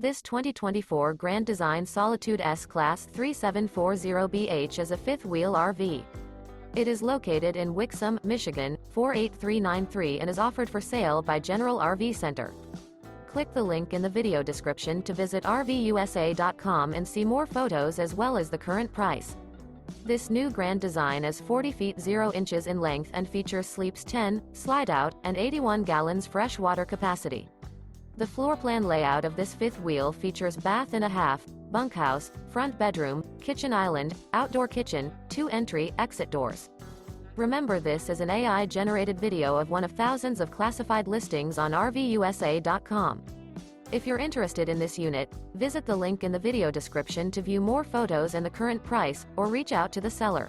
This 2024 Grand Design Solitude S-Class 3740BH is a fifth-wheel RV. It is located in Wixom, Michigan, 48393 and is offered for sale by General RV Center. Click the link in the video description to visit RVUSA.com and see more photos as well as the current price. This new Grand Design is 40 feet 0 inches in length and features sleeps 10, Slideout, and 81 gallons fresh water capacity. The floor plan layout of this fifth wheel features bath and a half, bunkhouse, front bedroom, kitchen island, outdoor kitchen, 2 entry/exit doors. Remember, this is an AI-generated video of one of thousands of classified listings on RVUSA.com. If you're interested in this unit, visit the link in the video description to view more photos and the current price, or reach out to the seller.